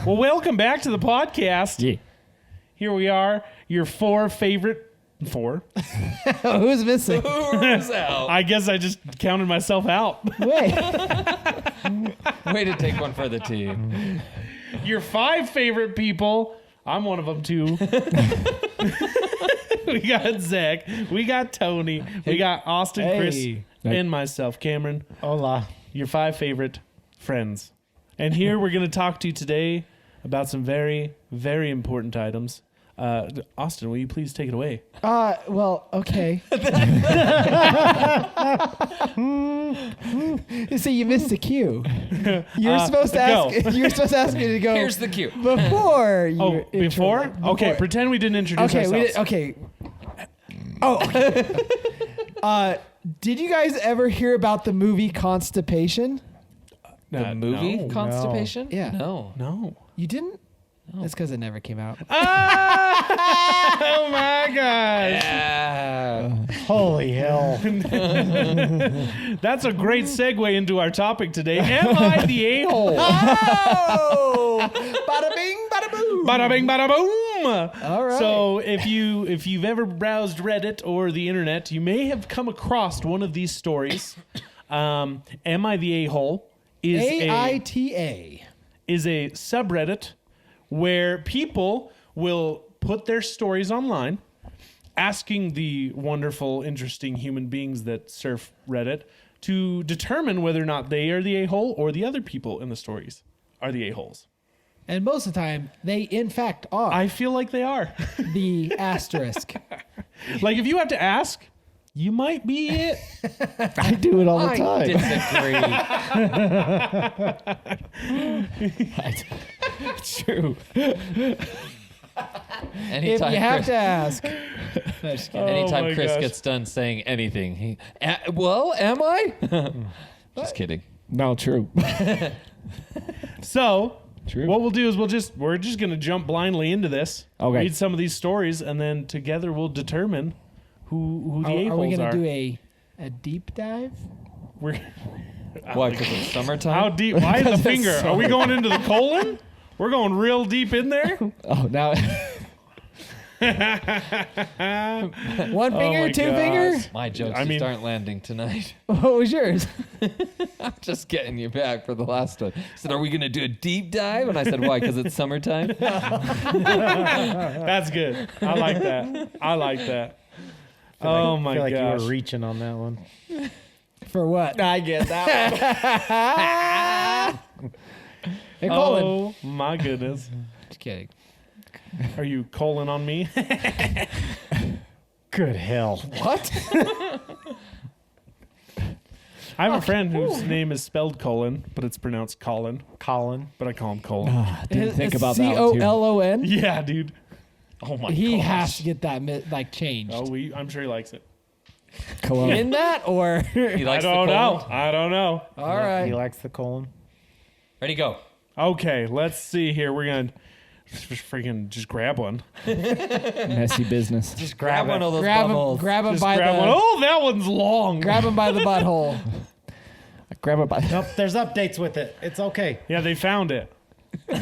Well, welcome back to the podcast. Yeah. Here we are, your four favorite. Who's missing? Who's out? I guess I just counted myself out. Wait. Way to take one for the team. Your five favorite people. I'm one of them too. We got Zach. We got Tony. We got Austin, Chris, Hey. and myself, Cameron. Hola. Your five favorite friends. And here we're going to talk to you today about some very, very important items. Austin, will you please take it away? Well, okay. See, you missed the cue. You're supposed to ask. You're supposed to ask me to go. Here's the cue. Before you. Oh, before? Okay, pretend we didn't introduce Okay. ourselves. Okay. Oh. Did you guys ever hear about the movie Constipation? The movie no. Constipation? Yeah. No. No. You didn't? That's because it never came out. Oh my gosh. Yeah. Holy hell. That's a great segue into our topic today. Am I the a-hole? Oh! Bada bing, bada boom. Bada bing, bada boom. All right. So if you've ever browsed Reddit or the internet, you may have come across one of these stories. Am I the a-hole? AITA. Is a subreddit where people will put their stories online asking the wonderful, interesting human beings that surf Reddit to determine whether or not they are the a-hole or the other people in the stories are the a-holes. And most of the time, they in fact are I feel like they are. the asterisk. Like if you have to ask, you might be it. I do it all the I time. disagree. It's true. Anytime If you have Chris, to ask. No, just kidding. anytime Oh my Chris gosh. gets done saying anything, well, am I? Just kidding. No, true. So True. what we'll do is we're just gonna jump blindly into this. Okay. Read some of these stories, and then together we'll determine who the Are a-holes we going are. to do a deep dive? We're Why? Because it's summertime. How deep? Why the finger? so Are we going into the colon? We're going real deep in there. Oh, now. One finger, my two gosh. finger? My jokes I mean- just aren't landing tonight. What was yours? I'm just getting you back for the last one. He said, are we going to do a deep dive? And I said, why? Because it's summertime? That's good. I like that. I like that. Oh I my feel like you gosh. were reaching on that one. For what? I get that Hey, Colin. Oh my goodness. Just kidding. Are you colon on me? Good hell. What? I have a friend whose name is spelled colon, but it's pronounced Colin. Colin. But I call him colon. I didn't think It's about that one, too. COLON? Yeah, dude. Oh my He gosh. has to get that changed. Oh, I'm sure he likes it. Cologne. In that or? He I likes don't the know. cold. I don't know. All He right. likes the colon. Ready, go. Okay, let's see here. We're gonna freaking just grab one. Messy business. Just grab one of those Grab him, bubbles. grab him Just by grab the. one. Oh, that one's long. Grab him by the butthole. I grab it by. Nope, there's updates with it. It's okay. Yeah, they found it. Oh,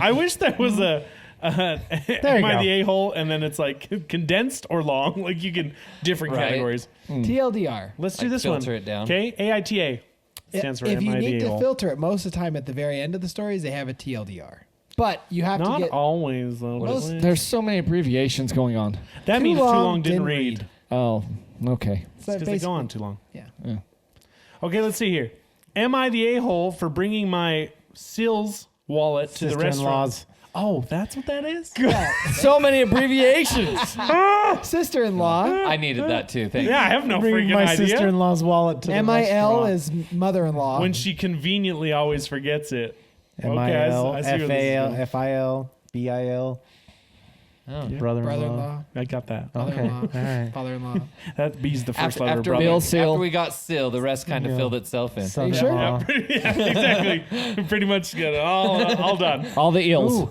I wish there was a am you I go. the a-hole, and then it's like condensed or long, like you can different Right. categories. TLDR. Let's do Like this one. filter it down. Okay, AITA stands for If am you I need the to a-hole. filter it, most of the time at the very end of the stories, they have a TLDR. But you have Not to get. always though. What does is- it? There's so many abbreviations going on. That Too means too long, long didn't didn't read. read. Oh, okay. So Because they go basically- on too long. Yeah. Yeah. Okay, let's see here. Am I the a-hole for bringing my Sills wallet to the restaurant? Sister-in-laws. Oh, that's what that is? So many abbreviations. Sister-in-law. I needed that too. Thank you. Yeah, I have no Bring freaking my idea. sister-in-law's wallet to the MIL restaurant. is mother-in-law. When she conveniently always forgets it. MIL, I see where this is FAL, going. FIL, BIL, Oh. brother-in-law. brother-in-law. I got that. Okay, Father-in-law. all right. Father-in-law. That B's the first letter, After, brother. Bill Seal. after we got Seal, the rest kind of Yeah. filled itself in. you sure? Son-in-law. Yeah, exactly. Pretty much got it all done. All the eels. Ooh,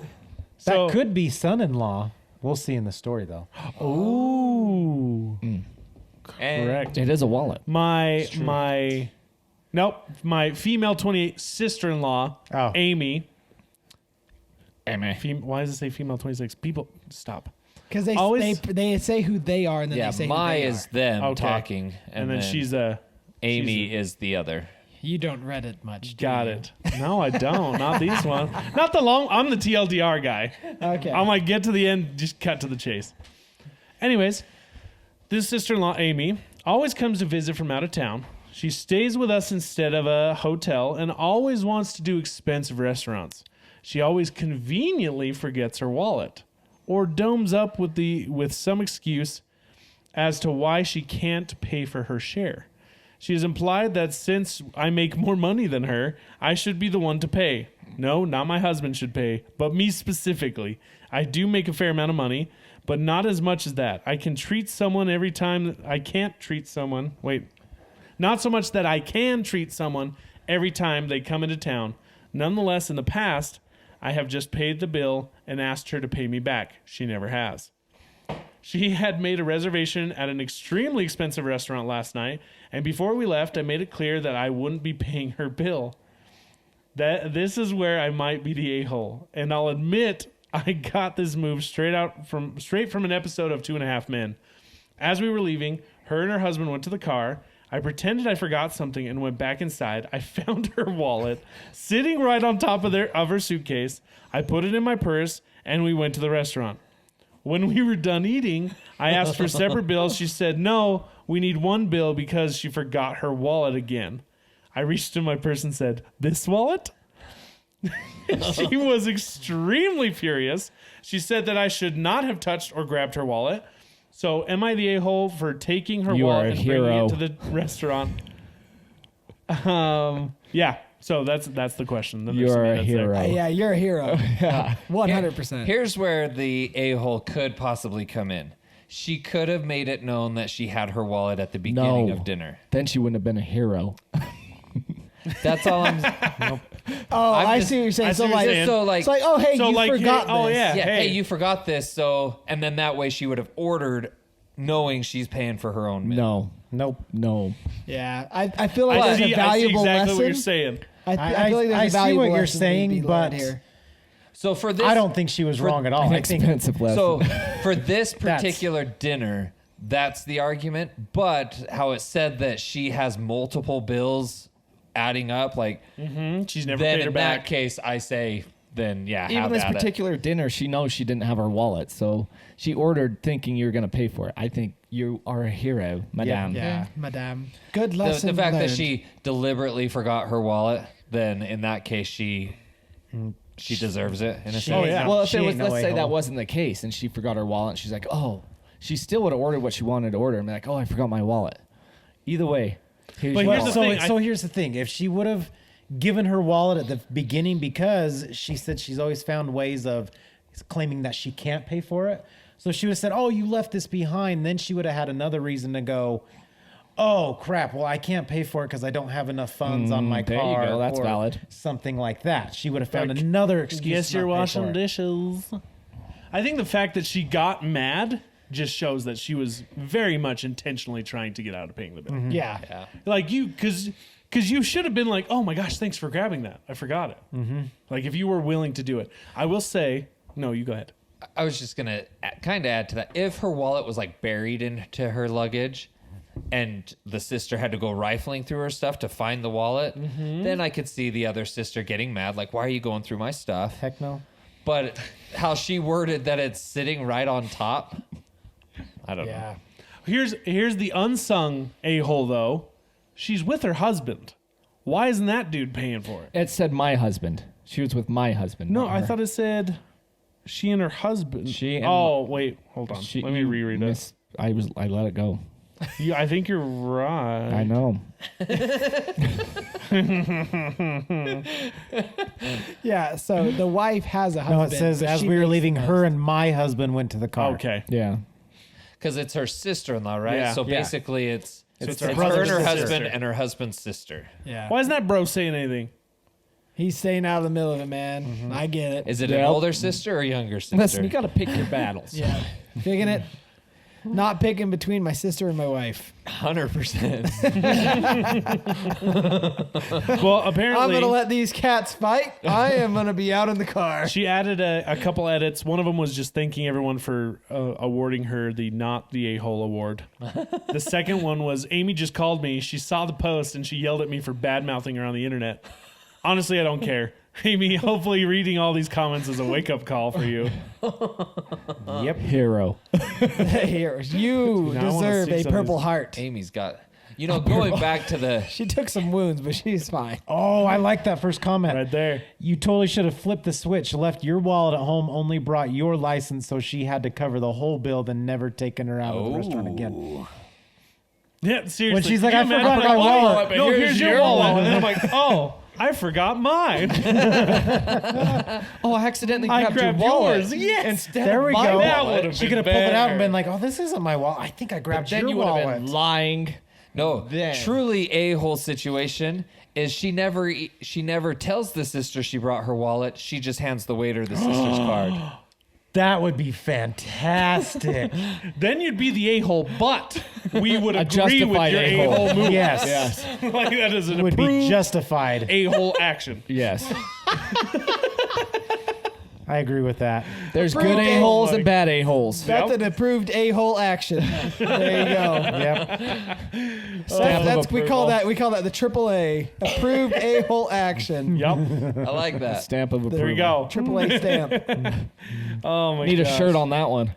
So- that could be son-in-law. We'll see in the story, though. Ooh. And Correct. It is a wallet. My Nope. My female 28 sister-in-law, Oh. Amy. Amy. Why does it say female 26? People, stop. Because Always- they say who they are, and then Yeah, they say my who they is are. them Okay. talking, And then she's a... Amy is the other. You don't Reddit much. do Got you? it. No, I don't. Not these ones. Not the long... I'm the TLDR guy. Okay. I'm like, get to the end, just cut to the chase. Anyways, this sister-in-law, Amy, always comes to visit from out of town. She stays with us instead of a hotel and always wants to do expensive restaurants. She always conveniently forgets her wallet or domes up with some excuse as to why she can't pay for her share. She has implied that since I make more money than her, I should be the one to pay. No, not my husband should pay, but me specifically. I do make a fair amount of money, but not as much as that. I can treat someone every time I can't treat someone. Wait. Not so much that I can treat someone every time they come into town. Nonetheless, in the past, I have just paid the bill and asked her to pay me back. She never has. She had made a reservation at an extremely expensive restaurant last night, and before we left, I made it clear that I wouldn't be paying her bill. This is where I might be the a-hole, and I'll admit I got this move straight from an episode of 2.5 Men. As we were leaving, her and her husband went to the car. I pretended I forgot something and went back inside. I found her wallet sitting right on top of her suitcase. I put it in my purse, and we went to the restaurant. When we were done eating, I asked for separate bills. She said, no, we need one bill because she forgot her wallet again. I reached in my purse and said, this wallet? She was extremely furious. She said that I should not have touched or grabbed her wallet. So am I the a-hole for taking her You are wallet a and hero. bringing it to the restaurant? Yeah. So that's the question. Then You there's are something a that's there. hero. Yeah, you're a hero. 100%. Here's where the a-hole could possibly come in. She could have made it known that she had her wallet at the beginning No. of dinner. Then she wouldn't have been a hero. That's all I'm. Oh, I'm I just- see what you're saying. I see So what you're like, saying. So like, it's like, oh hey, So you like, forgot hey, oh, this. yeah. yeah, hey, hey. you forgot this. So, and then that way she would have ordered, knowing she's paying for her own meal. No. No. Yeah, I feel like I there's see a valuable exactly lesson. what you're saying. I feel like there's I a see valuable what you're lesson being saying, learned but here. So for this, I don't think she was wrong at all. An I think expensive lesson. So for this particular dinner, that's the argument. But how it said that she has multiple bills adding up, like She's never then paid her in back. that case, I say then yeah, even have this at it. particular dinner, she knows she didn't have her wallet, so she ordered thinking you're going to pay for it. I think you are a hero, madame. Yeah, madame. Good The, lesson. the fact learned. that she deliberately forgot her wallet, then in that case she deserves it in a sense. Oh, yeah. Well, if She it was, ain't no let's say a-hole. that wasn't the case, and she forgot her wallet, and she's like, oh, she still would have ordered what she wanted to order, and be like, oh, I forgot my wallet. Either way, here's But your here's the wallet. thing, so here's the thing. If she would have given her wallet at the beginning, because she said she's always found ways of claiming that she can't pay for it. So she would have said, oh, you left this behind. Then she would have had another reason to go, oh, crap. Well, I can't pay for it because I don't have enough funds on my there you car. go. That's or valid. Something like that. She would have found Like, another excuse. Guess to you're not pay washing for it. dishes. I think the fact that she got mad just shows that she was very much intentionally trying to get out of paying the bill. yeah. Like because you should have been like, oh my gosh, thanks for grabbing that. I forgot it. Like if you were willing to do it. I will say, no, you go ahead. I was just gonna kind of add to that. If her wallet was like buried into her luggage, and the sister had to go rifling through her stuff to find the wallet, then I could see the other sister getting mad, like, "Why are you going through my stuff?" Heck no. But how she worded that it's sitting right on top, I don't know. Yeah. Here's the unsung a-hole though. She's with her husband. Why isn't that dude paying for it? It said my husband. She was with my husband. No, not I her. thought it said she and her husband. She and- oh wait, hold on. She- Let me you reread it. I let it go. I think you're right. I know. Yeah. So the wife has a husband. No, it says but as she we were makes leaving, the her most. and my husband went to the car. Okay. Yeah. Because it's her sister-in-law, right? Yeah. So Yeah. basically, it's it's it's her her brother's and her sister. husband and her husband's sister. Yeah. Why isn't that bro saying anything? He's staying out of the middle of it, man. I get it. Is it an Yep. older sister or younger sister? Listen, you got to pick your battles. Yeah. Picking it. Not picking between my sister and my wife. 100%. Well, apparently, I'm going to let these cats fight. I am going to be out in the car. she added a couple edits. One of them was just thanking everyone for awarding her the Not the A-hole award. The second one was, Amy just called me. She saw the post and she yelled at me for bad-mouthing her on the internet. Honestly, I don't care. Amy, hopefully reading all these comments is a wake-up call for you. Yep. Hero. Here, you Now I wanna deserve see a some of purple these. heart. Amy's got, going back to the, She took some wounds, but she's fine. Oh, I like that first comment. Right there. You totally should have flipped the switch, left your wallet at home, only brought your license, so she had to cover the whole bill, then never taken her out of the restaurant again. Yeah, seriously. When she's like, Can you I forgot imagine, my like, wallet. No, here's your wallet. And then I'm like, oh, I forgot mine. Oh, I accidentally I grabbed, grabbed your wallet. yours. Yes. Instead There of we my go. That wallet. would've She been could have pulled it out and better. been like, oh, this isn't my wallet. I think I grabbed Then your you would have wallet. been lying. no, Then. truly a-hole situation is she never tells the sister she brought her wallet. She just hands the waiter the sister's card. That would be fantastic. Then you'd be the a-hole, but we would agree with justified your a-hole. a-hole move. Yes. Like that is an Would be approved justified. a-hole action. Yes. I agree with that. There's Approved good A-holes and bad A-holes. That's an approved a-hole action. There you go. Yep. We call that the AAA approved a-hole action. Yep. I like that. Stamp of approval. There we go. AAA stamp. Oh my Need a gosh. shirt on that one.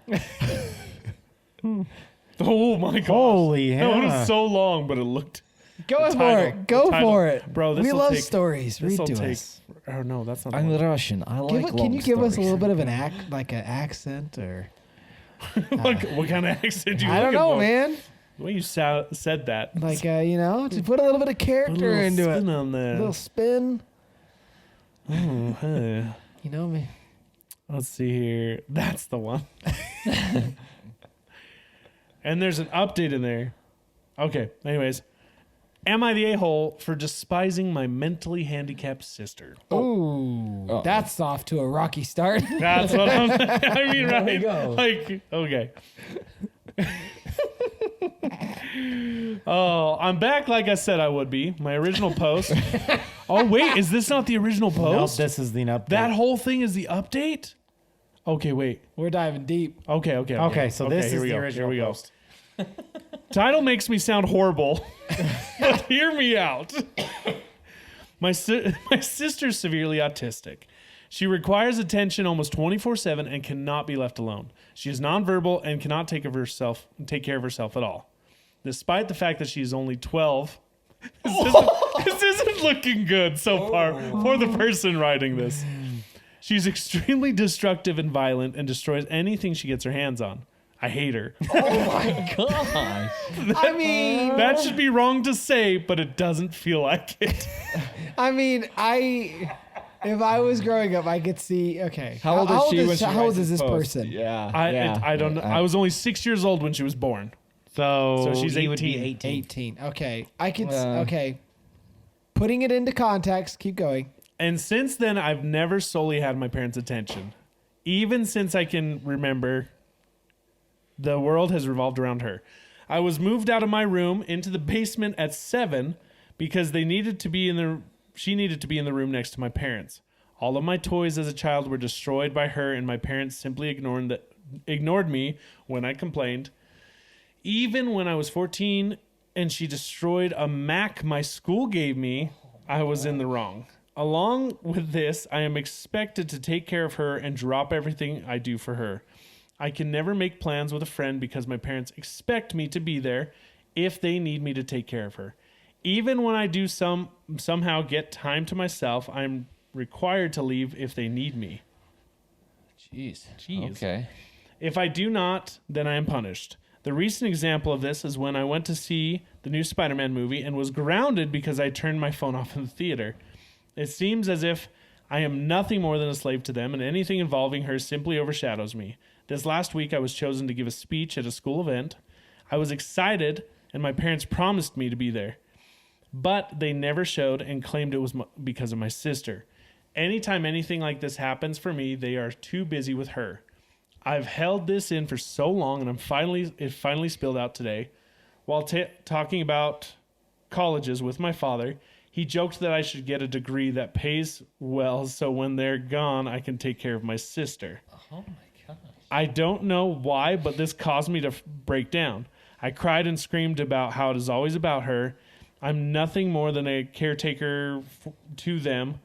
Oh my gosh. Holy That one hell. was so long, but it looked. Go The for title. it. Go The title. for it. Bro, we this'll love take- stories. Read This'll to take. us. Oh no, that's not. The I'm one. Russian. I like Can you give us a little bit of an accent or? What kind of accent do you? I don't looking know, for? man. The way you said that. Like just put a little bit of Put a character little into spin it. on A there. little spin. Oh, hey. You know me. Let's see here. That's the one. And there's an update in there. Okay. Anyways, am I the a-hole for despising my mentally handicapped sister? Ooh, Uh-oh. that's off to a rocky start. That's what I'm. I mean, right? we go. Like, okay. Oh, I'm back like I said I would be. My original post. Oh, wait. Is this not the original Nope, post? this is the update. That whole thing is the update? Okay, wait. We're diving deep. Okay, so this here is we the go. original Here we post. go. Title makes me sound horrible, but hear me out. My sister's severely autistic. She requires attention almost 24/7 and cannot be left alone. She is nonverbal and cannot take care of herself at all. Despite the fact that she is only 12, this isn't looking good so far for the person writing this. She's extremely destructive and violent and destroys anything she gets her hands on. I hate her. God. I mean, That should be wrong to say, but it doesn't feel like it. if I was growing up, I could see. Okay, How old is she when she How old writes is this post? person? Yeah. I don't know. I was only 6 years old when she was born. So she's he would be 18. 18. 18. Okay, I can. Yeah. Okay, putting it into context. Keep going. And since then, I've never solely had my parents' attention. Even since I can remember, the world has revolved around her. I was moved out of my room into the basement at 7 because she needed to be in the room next to my parents. All of my toys as a child were destroyed by her, and my parents simply ignored me when I complained. Even when I was 14 and she destroyed a Mac my school gave me, I was in the wrong. Along with this, I am expected to take care of her and drop everything I do for her. I can never make plans with a friend because my parents expect me to be there if they need me to take care of her. Even when I do somehow get time to myself, I'm required to leave if they need me. Jeez. Jeez. Okay. If I do not, then I am punished. The recent example of this is when I went to see the new Spider-Man movie and was grounded because I turned my phone off in the theater. It seems as if I am nothing more than a slave to them, and anything involving her simply overshadows me. This last week, I was chosen to give a speech at a school event. I was excited, and my parents promised me to be there. But they never showed and claimed it was because of my sister. Anytime anything like this happens for me, they are too busy with her. I've held this in for so long, and it finally spilled out today. While talking about colleges with my father, he joked that I should get a degree that pays well, so when they're gone, I can take care of my sister. Oh my gosh. I don't know why, but this caused me to break down. I cried and screamed about how it is always about her. I'm nothing more than a caretaker to them,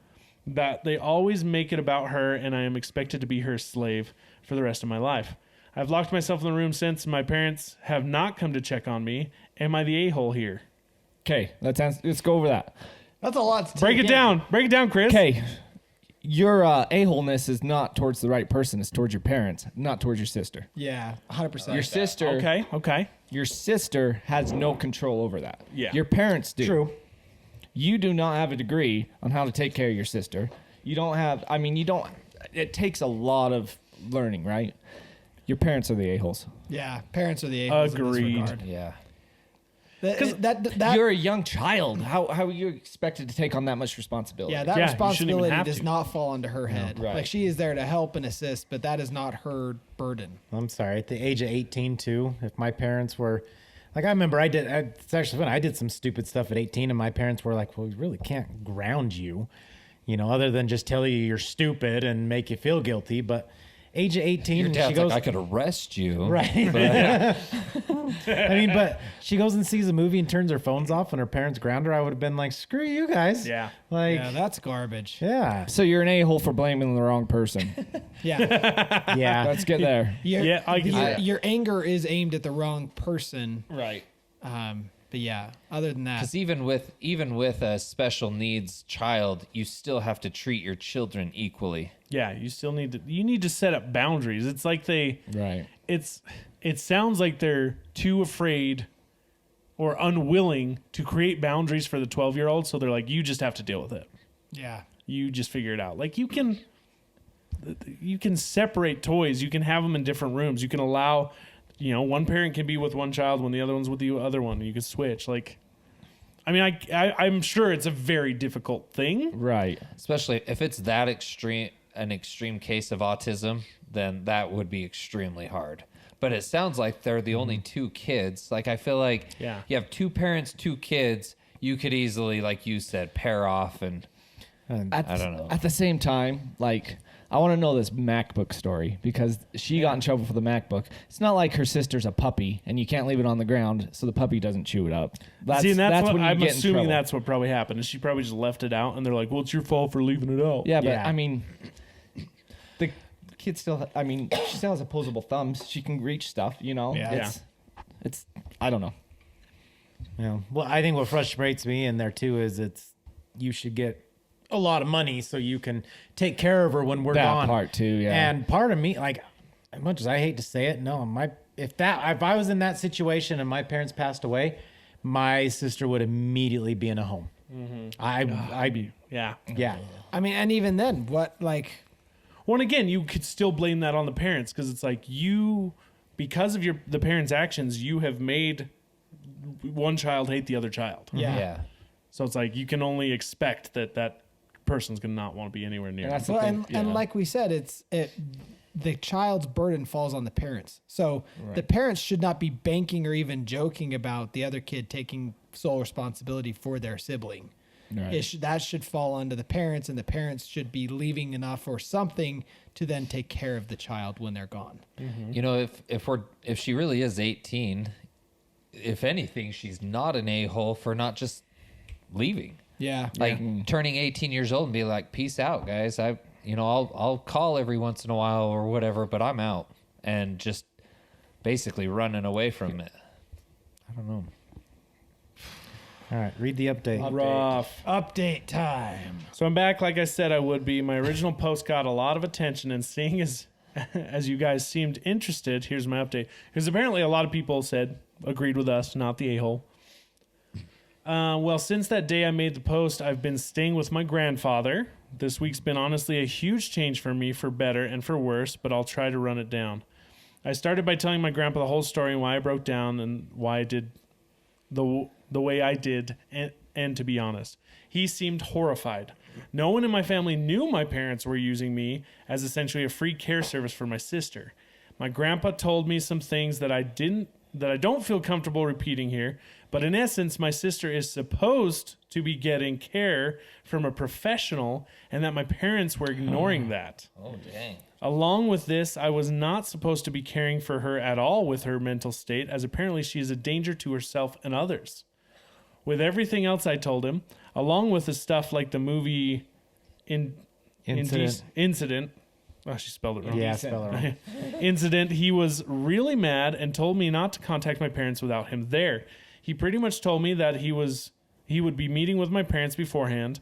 that they always make it about her, and I am expected to be her slave for the rest of my life. I've locked myself in the room since. My parents have not come to check on me. Am I the a-hole here? Okay, let's go over that. That's a lot. Break it down, Chris. Okay, your a-holeness is not towards the right person. It's towards your parents, not towards your sister. Yeah, 100%. Your sister. Okay. Your sister has no control over that. Yeah. Your parents do. True. You do not have a degree on how to take care of your sister. You don't have, it takes a lot of learning, right? Your parents are the a-holes. Yeah, parents are the a-holes in Agreed. this regard. Yeah. That You're a young child. How are you expected to take on that much responsibility? yeah, that Yeah, you shouldn't even responsibility have does to. not fall onto her head. right. Like she is there to help and assist, but that is not her burden. I'm sorry. At the age of 18, too, if my parents were like, I remember it's actually fun. I did some stupid stuff at 18, and my parents were like, well, we really can't ground you, other than just tell you you're stupid and make you feel guilty. But age of 18, Your and dad's she goes, like, I could arrest you. right. But she goes and sees a movie and turns her phones off, and her parents ground her. I would have been like, screw you guys. Yeah. Like, Yeah, that's garbage. yeah. So you're an a-hole for blaming the wrong person. Yeah. Yeah. Let's get there. Yeah, I can see that. Your anger is aimed at the wrong person. Right. But yeah, other than that, Because even with a special needs child, you still have to treat your children equally. Yeah, you still need to set up boundaries. It's like Right. it sounds like they're too afraid or unwilling to create boundaries for the 12-year-old, so they're like, you just have to deal with it. yeah. You just figure it out. Like you can separate toys. You can have them in different rooms. You can allow, one parent can be with one child when the other one's with the other one. You can switch. Like, I mean, I'm sure it's a very difficult thing. Right. Especially if it's that an extreme case of autism, then that would be extremely hard. But it sounds like they're the only two kids. Like, I feel like Yeah. you have two parents, two kids. You could easily, like you said, pair off and I don't know. At the same time, like, I want to know this MacBook story because she got in trouble for the MacBook. It's not like her sister's a puppy and you can't leave it on the ground so the puppy doesn't chew it up. See, and that's what when you I'm get in assuming trouble. that's what probably happened. Is she probably just left it out, and they're like, "Well, it's your fault for leaving it out." Yeah, but Yeah. I mean, the kid still. I mean, she still has opposable thumbs. She can reach stuff. Yeah. It's. I don't know. Well, I think what frustrates me in there, too, is you should get a lot of money so you can take care of her when we're That gone. part too, yeah. And part of me, like, as much as I hate to say it, no, if I was in that situation and my parents passed away, my sister would immediately be in a home. I'd be, Yeah. yeah. I mean, and even then, Well, and again, you could still blame that on the parents because it's like because of the parents' actions, you have made one child hate the other child. Yeah. So it's like you can only expect that person's gonna not want to be anywhere near. And that's you. the well, thing, and like we said, the child's burden falls on the parents. So the parents should not be banking or even joking about the other kid taking sole responsibility for their sibling. Right. That should fall onto the parents, and the parents should be leaving enough or something to then take care of the child when they're gone. You know, if she really is 18, if anything, she's not an a-hole for not just leaving. Yeah. Like turning 18 years old and be like, peace out, guys. I'll call every once in a while or whatever, but I'm out, and just basically running away from it. I don't know. All right, read the update. Rough. Update time. So I'm back, like I said I would be. My original post got a lot of attention, and seeing as you guys seemed interested, here's my update. Because apparently a lot of people agreed with us, not the a-hole. Well, since that day I made the post, I've been staying with my grandfather. This week's been honestly a huge change for me, for better and for worse, but I'll try to run it down. I started by telling my grandpa the whole story and why I broke down and why I did the way I did, and to be honest, he seemed horrified. No one in my family knew my parents were using me as essentially a free care service for my sister. My grandpa told me some things that I don't feel comfortable repeating here, but in essence, my sister is supposed to be getting care from a professional and that my parents were ignoring that. Oh, dang. Along with this, I was not supposed to be caring for her at all with her mental state, as apparently she is a danger to herself and others. With everything else I told him, along with the stuff like the movie Incident. Oh, she spelled it wrong. Yeah, spell it wrong. Incident, he was really mad and told me not to contact my parents without him there. He pretty much told me that he would be meeting with my parents beforehand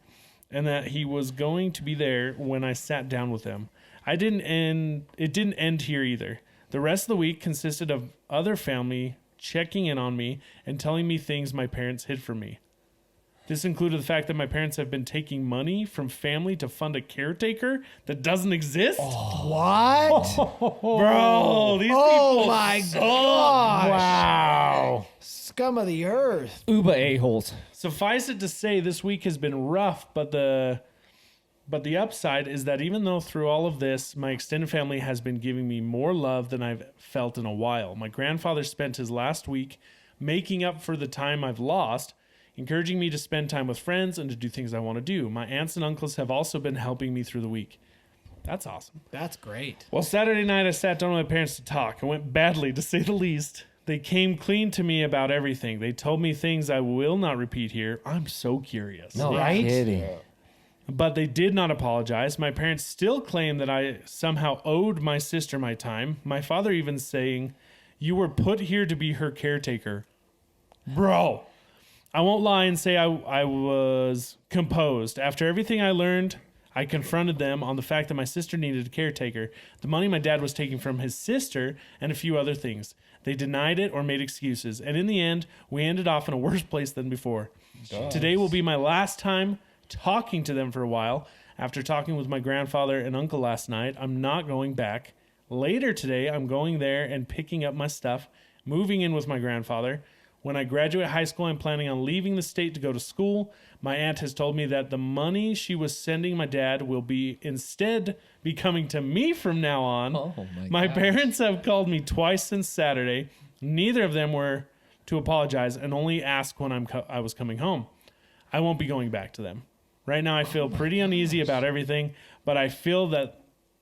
and that he was going to be there when I sat down with them. It didn't end here either. The rest of the week consisted of other family checking in on me and telling me things my parents hid from me. This included the fact that my parents have been taking money from family to fund a caretaker that doesn't exist. What? Bro, these Oh people my suck. gosh. Wow. Scum of the earth. Uba a-holes. Suffice it to say, this week has been rough, but the upside is that even though through all of this, my extended family has been giving me more love than I've felt in a while. My grandfather spent his last week making up for the time I've lost, encouraging me to spend time with friends and to do things I want to do. My aunts and uncles have also been helping me through the week. That's awesome. That's great. Well, Saturday night, I sat down with my parents to talk. It went badly, to say the least. They came clean to me about everything. They told me things I will not repeat here. I'm so curious. No Right? kidding. But they did not apologize. My parents still claim that I somehow owed my sister my time. My father even saying, "You were put here to be her caretaker." Bro, I won't lie and say I was composed. After everything I learned, I confronted them on the fact that my sister needed a caretaker, the money my dad was taking from his sister, and a few other things. They denied it or made excuses. And in the end, we ended off in a worse place than before. Today will be my last time talking to them for a while. After talking with my grandfather and uncle last night, I'm not going back. Later today, I'm going there and picking up my stuff, moving in with my grandfather. When I graduate high school, I'm planning on leaving the state to go to school. My aunt has told me that the money she was sending my dad will instead be coming to me from now on. Oh, my gosh. parents have called me twice since Saturday. Neither of them were to apologize and only ask when I was coming home. I won't be going back to them. Right now, I feel pretty uneasy about everything, but I feel that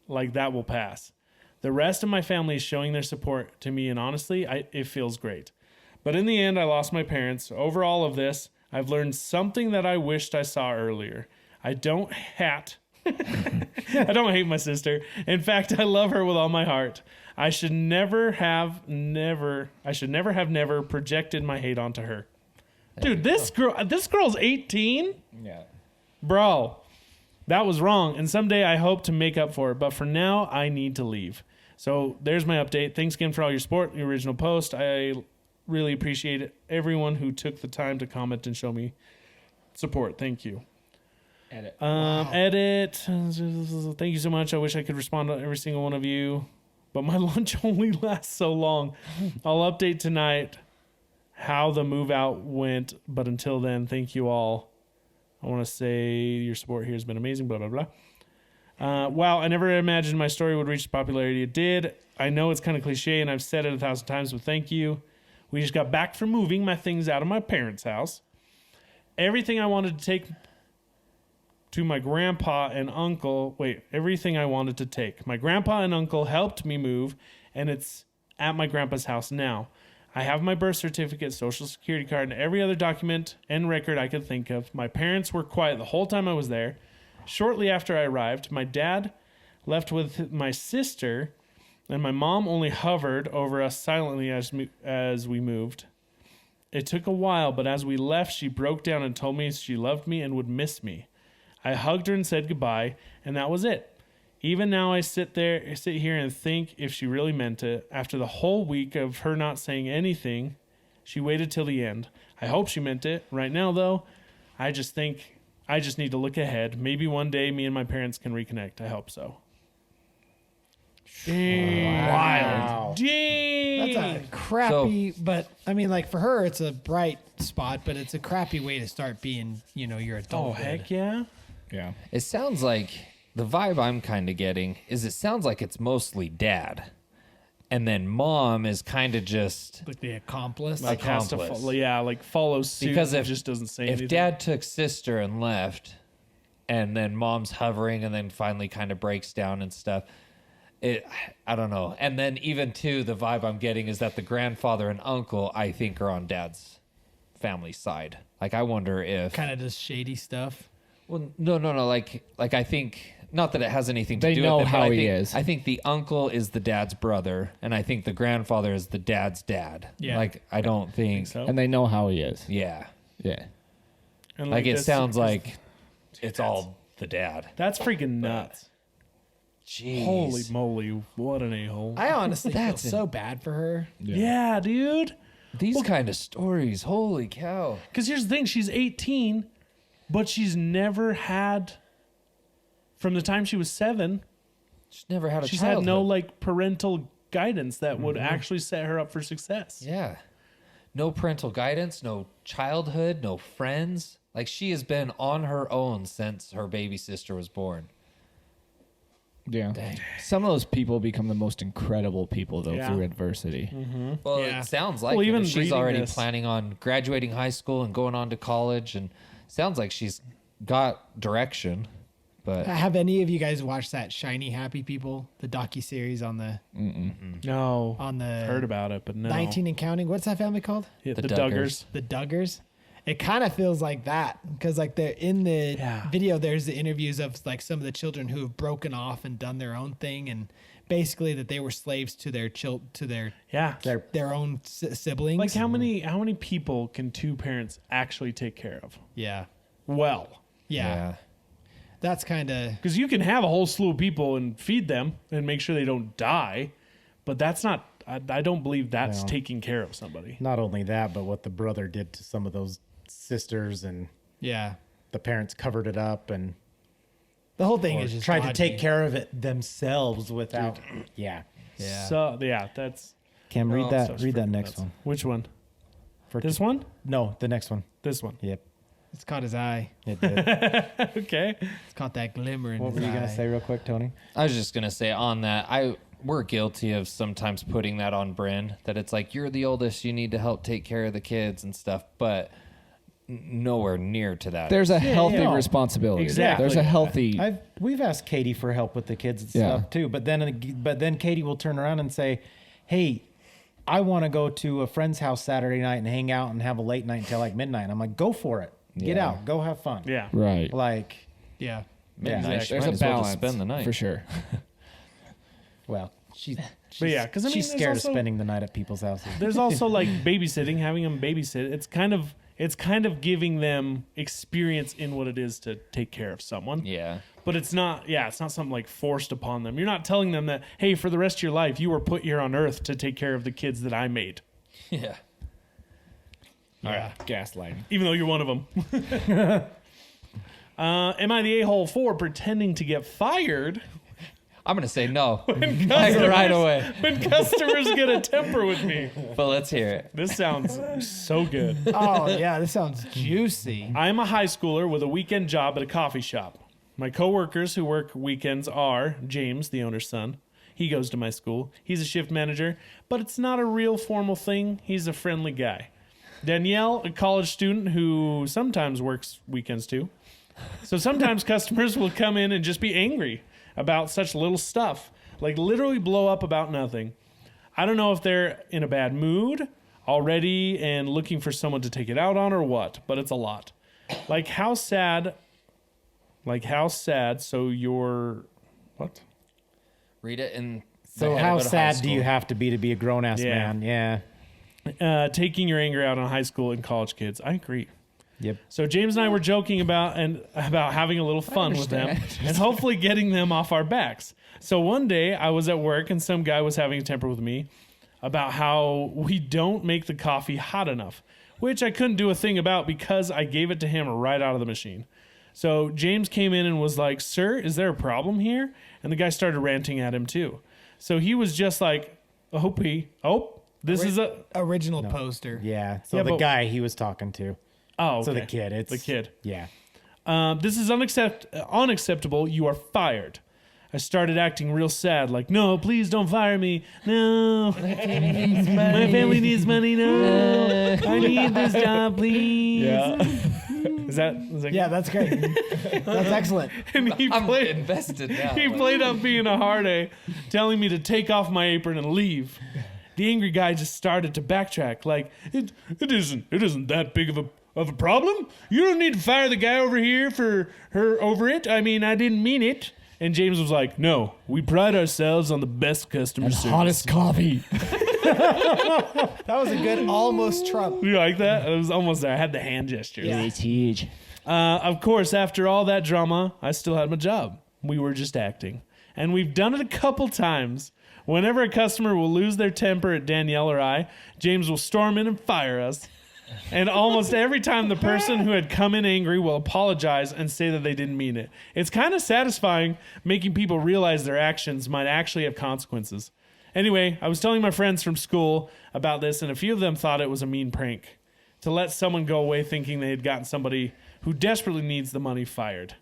will pass. The rest of my family is showing their support to me, and honestly, it feels great. But in the end, I lost my parents. Over all of this, I've learned something that I wished I saw earlier. I don't hate my sister. In fact, I love her with all my heart. I should never have projected my hate onto her. Dude, this girl's 18? Yeah. Bro, that was wrong. And someday I hope to make up for it. But for now, I need to leave. So there's my update. Thanks again for all your support, the original post. I really appreciate everyone who took the time to comment and show me support. Thank you. Edit. Edit. Thank you so much. I wish I could respond to every single one of you, but my lunch only lasts so long. I'll update tonight how the move out went, but until then, thank you all. I want to say your support here has been amazing, blah, blah, blah. Wow, I never imagined my story would reach the popularity it did. I know it's kind of cliche, and I've said it 1,000 times, but thank you. We just got back from moving my things out of my parents' house. Everything I wanted to take to my grandpa and uncle. Everything I wanted to take. My grandpa and uncle helped me move, and it's at my grandpa's house now. I have my birth certificate, social security card, and every other document and record I could think of. My parents were quiet the whole time I was there. Shortly after I arrived, my dad left with my sister, and my mom only hovered over us silently as we moved. It took a while, but as we left, she broke down and told me she loved me and would miss me. I hugged her and said goodbye, and that was it. Even now, I sit here and think if she really meant it. After the whole week of her not saying anything, she waited till the end. I hope she meant it. Right now, though, I just think I just need to look ahead. Maybe one day me and my parents can reconnect. I hope so. Dang. Wow. Dang. That's a crappy, but I mean, like for her, it's a bright spot, but it's a crappy way to start being, your adult. Oh, heck yeah. Yeah. It sounds like the vibe I'm kind of getting is it sounds like it's mostly dad. and then mom is kind of just Like the accomplice. Like has to accomplice. follow suit. because and if just doesn't say if anything. dad took sister and left, and then mom's hovering, and then finally kind of breaks down and stuff. I don't know. And then even too, the vibe I'm getting is that the grandfather and uncle, I think, are on dad's family side. Like, I wonder if Kind of just shady stuff. well, no. Like I think not that it has anything to They do know with it, but how I he think, is. I think the uncle is the dad's brother, and I think the grandfather is the dad's dad. Yeah. Like, I don't think. so. And they know how he is. Yeah. Yeah. And Like, it that's- sounds like it's all the dad. that's freaking nuts. Jeez. Holy moly, what an a-hole. I honestly feel That's so bad for her. Yeah, dude. These kind of stories. Holy cow. Because here's the thing, she's 18, but she's never had, from the time she was 7, She's never had a she's childhood. had no like parental guidance that would actually set her up for success. Yeah. No parental guidance, no childhood, no friends. Like, she has been on her own since her baby sister was born. Yeah. Some of those people become the most incredible people, though, Yeah. through adversity. Well, Yeah. it sounds like Well, it. even If she's reading already this- planning on graduating high school and going on to college, and sounds like she's got direction. But Have any of you guys watched that Shiny Happy People, the docuseries on the No. Heard the about it, but no. 19 and counting? What's that family called? Yeah, The the Duggars. Duggars. The Duggars. It kind of feels like that because like they're in the Yeah. video. There's the interviews of like some of the children who have broken off and done their own thing, and basically that they were slaves to their Yeah. their own siblings. Like how many people can two parents actually take care of? Yeah, Well, yeah. That's kind of because you can have a whole slew of people and feed them and make sure they don't die, but that's not. I don't believe that's No. taking care of somebody. Not only that, but what the brother did to some of those sisters, and yeah. the parents covered it up and The whole thing is just tried to dodgy. take care of it themselves without. Yeah. Yeah. So yeah, that's Cam, Well, read that. stuff's Read that freaking next nuts. one. Which one? For This one? No, the next one. This one. Yep. It's caught his eye. It did. Okay. It's caught that glimmer in What were his you gonna eye. say, real quick, Tony? I was just gonna say on that, we're guilty of sometimes putting that on Bryn, that it's like, you're the oldest, you need to help take care of the kids and stuff, but nowhere near to that. There's a healthy yeah. responsibility. Exactly. There's a healthy. We've asked Katie for help with the kids and Yeah. stuff too, but then Katie will turn around and say, "Hey, I want to go to a friend's house Saturday night and hang out and have a late night until like midnight." I'm like, "Go for it. Get Yeah. out. Go have fun." Yeah. Right. Like, Yeah. Midnight, yeah. she There's might a as well balance. just spend the night. For sure. well, she's yeah, 'cause I mean, she's there's scared also- of spending the night at people's houses. There's also like babysitting, having them babysit. It's kind of giving them experience in what it is to take care of someone. Yeah. But it's not something like forced upon them. You're not telling them that, hey, for the rest of your life, you were put here on earth to take care of the kids that I made, Yeah. All right. Gaslighting. even though you're one of them. Am I the a-hole for pretending to get fired I'm gonna say no. customers- right away. when customers get a temper with me? But let's hear it. This sounds so good. Oh yeah, this sounds juicy. I'm a high schooler with a weekend job at a coffee shop. My coworkers who work weekends are James, the owner's son. He goes to my school. He's a shift manager, but it's not a real formal thing. He's a friendly guy. Danielle, a college student who sometimes works weekends too. So sometimes customers will come in and just be angry about such little stuff, like literally blow up about nothing. I don't know if they're in a bad mood already and looking for someone to take it out on or what, but it's a lot. Like how sad, so you're, what? Read it in. So the head how of a high sad do you school. have to be a grown ass Yeah. man? Yeah. Taking your anger out on high school and college kids. I agree. Yep. So James and I were joking about having a little fun with them and hopefully getting them off our backs. So one day I was at work and some guy was having a temper with me about how we don't make the coffee hot enough, which I couldn't do a thing about because I gave it to him right out of the machine. So James came in and was like, "Sir, is there a problem here?" And the guy started ranting at him too. So he was just like, this is a Original poster. Yeah. So Yeah, the but- guy he was talking to. oh So okay. the kid. It's the kid. Yeah. This is unacceptable. You are fired. I started acting real sad, like, no, please don't fire me. No, my family needs money. No, I need this job, please. Yeah. Is that Yeah, that's great. That's excellent. And he I'm played, invested now. he played up being a hard A, telling me to take off my apron and leave. The angry guy just started to backtrack, like, it isn't that big of a problem. You don't need to fire the guy over here for her over it. I mean, I didn't mean it. And James was like, no, we pride ourselves on the best customer service. Hottest coffee. That was a good almost Trump. You like that? It was almost there. I had the hand gestures. Yeah. It's huge. Of course, after all that drama, I still had my job. We were just acting. And we've done it a couple times. Whenever a customer will lose their temper at Danielle or I, James will storm in and fire us. And almost every time the person who had come in angry will apologize and say that they didn't mean it. It's kind of satisfying making people realize their actions might actually have consequences. Anyway, I was telling my friends from school about this, and a few of them thought it was a mean prank to let someone go away thinking they had gotten somebody who desperately needs the money fired.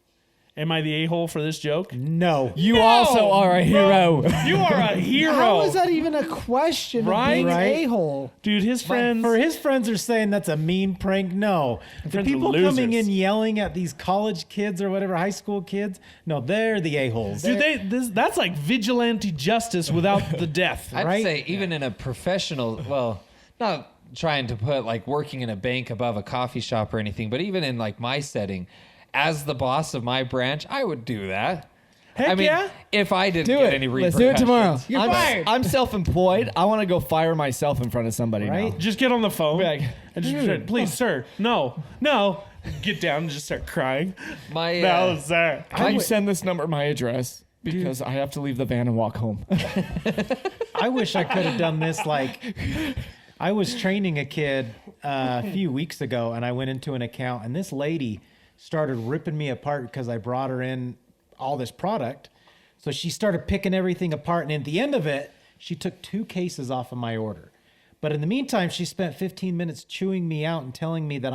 Am I the a-hole for this joke? No. You also are a hero. You are a hero. How is that even a question? Right? Of being Right? an a-hole. Dude, his friends... For his friends are saying that's a mean prank. No. The friends are people coming losers. in yelling at these college kids or whatever, high school kids, no, they're the a-holes. Dude, that's like vigilante justice without the death. I'd right? say even in a professional, well, not trying to put like working in a bank above a coffee shop or anything, but even in like my setting, as the boss of my branch, I would do that. Heck I mean, yeah. if I didn't Do get it. any Let's repercussions. do it tomorrow. You're fired. I'm self-employed. I want to go fire myself in front of somebody Right? now. Just get on the phone. Be like, and just say, please, sir. No. Get down and just start crying. My, No, sir. Can you send this number my address? Because I have to leave the van and walk home. I wish I could have done this. Like, I was training a kid a few weeks ago, and I went into an account, and this lady started ripping me apart because I brought her in all this product. So she started picking everything apart, and at the end of it, she took 2 cases off of my order. But in the meantime, she spent 15 minutes chewing me out and telling me that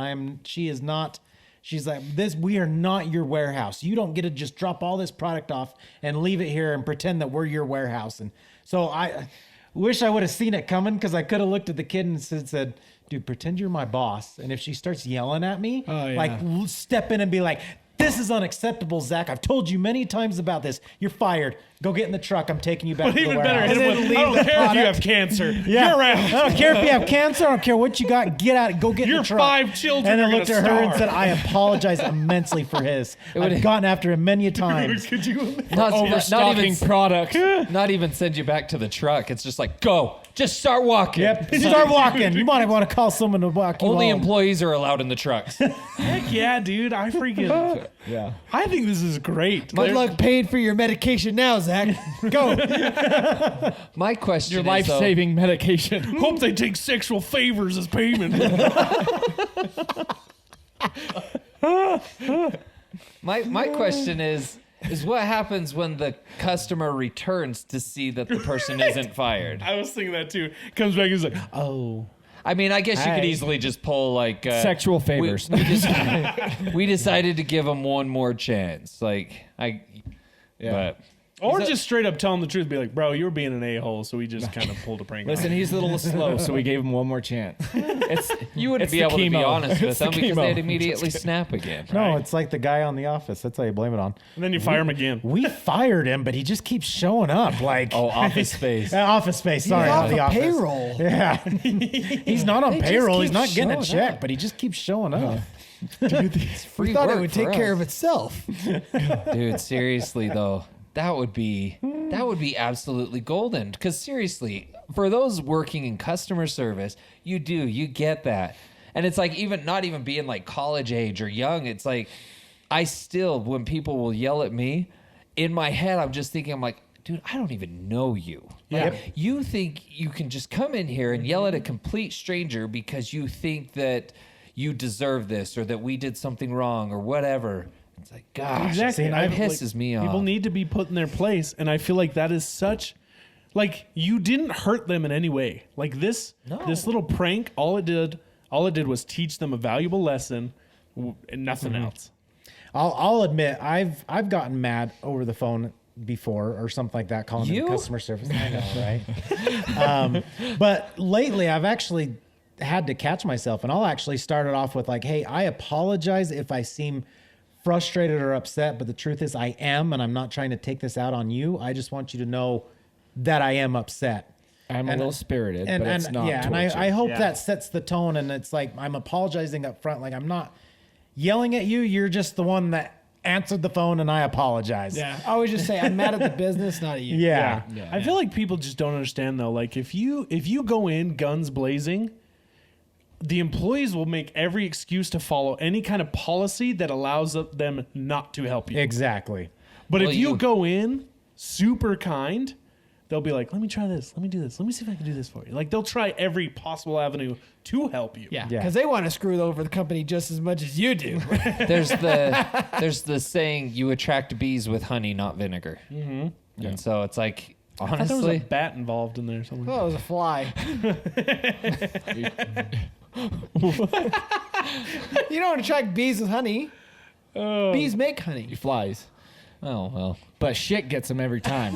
she's like, we are not your warehouse. You don't get to just drop all this product off and leave it here and pretend that we're your warehouse. And so I wish I would have seen it coming, because I could have looked at the kid and said, dude, pretend you're my boss. And if she starts yelling at me, like, step in and be like, this is unacceptable, Zach. I've told you many times about this. You're fired. Go get in the truck. I'm taking you back But to the even better, warehouse. hit him with, I don't care if you have cancer. Yeah. You're out. I don't care if you have cancer. I don't care what you got. Get out. Go get in Your the truck. 5 children And are then gonna looked at her and starve. said, I apologize immensely for his. I've gotten after him many a times. Could you? not Overstocking even, product. not even send you back to the truck. It's just like, go. Just start walking. Yep. Start walking. You might want to call someone to walk you Only home. employees are allowed in the trucks. Heck yeah, dude. I freaking... Yeah. I think this is great. Good luck paying for your medication now, Zach. Go. My question Your is, though, life-saving medication. Hope they take sexual favors as payment. my question is what happens when the customer returns to see that the person isn't fired? I was thinking that too. Comes back and he's like, oh. I mean, I guess you could Hey. easily just pull like Sexual favors. We decided to give him one more chance. Like but Or just straight up tell him the truth. Be like, bro, you were being an a-hole, so we just kind of pulled a prank. on Listen, he's a little slow, so we gave him one more chance. you wouldn't It's be the able to be chemo. honest with It's them the because chemo. they'd immediately snap again. No, it's like the guy on The Office. That's how you blame it on. And then you fire him again. We fired him, but he just keeps showing up. Like, Oh, Office Space. Office Space. Sorry, He's not off The of Office. payroll. Yeah. He's not on just payroll. He's keep not getting a showing check, up. but he just keeps showing up. We thought it would take care of itself. Dude, seriously though, that would be absolutely golden. Because seriously, for those working in customer service, you get that, and it's like even not even being like college age or young. It's like I still, when people will yell at me, in my head I'm just thinking, I'm like, dude, I don't even know you. Like, you think you can just come in here and yell at a complete stranger because you think that you deserve this or that we did something wrong or whatever. It's like, gosh, Exactly. it I've, pisses me off. People need to be put in their place, and I feel like that is such, like, you didn't hurt them in any way. Like this little prank, all it did was teach them a valuable lesson, and nothing else. I'll admit I've gotten mad over the phone before or something like that, calling You? in customer service. I know, right? But lately, I've actually had to catch myself, and I'll actually start it off with like, "Hey, I apologize if I seem frustrated or upset, but the truth is I am, and I'm not trying to take this out on you. I just want you to know that I am upset." I'm a little spirited, but it's not. Yeah, and towards you. I hope Yeah. that sets the tone, and it's like I'm apologizing up front. Like I'm not yelling at you. You're just the one that answered the phone, and I apologize. Yeah. I always just say I'm mad at the business, not at you. Yeah. I feel like people just don't understand though. Like if you go in guns blazing, the employees will make every excuse to follow any kind of policy that allows them not to help you. Exactly. But Well, if you you- go in super kind, they'll be like, "Let me try this. Let me do this. Let me see if I can do this for you." Like they'll try every possible avenue to help you. Yeah. Yeah. Because they want to screw over the company just as much as you do. There's the saying, you attract bees with honey, not vinegar. Mm-hmm. And so it's like, I thought there was a honestly, bat involved in there somewhere. Oh, it was a fly. You don't attract bees with honey. Bees make honey. He flies, oh well. but shit gets him every time.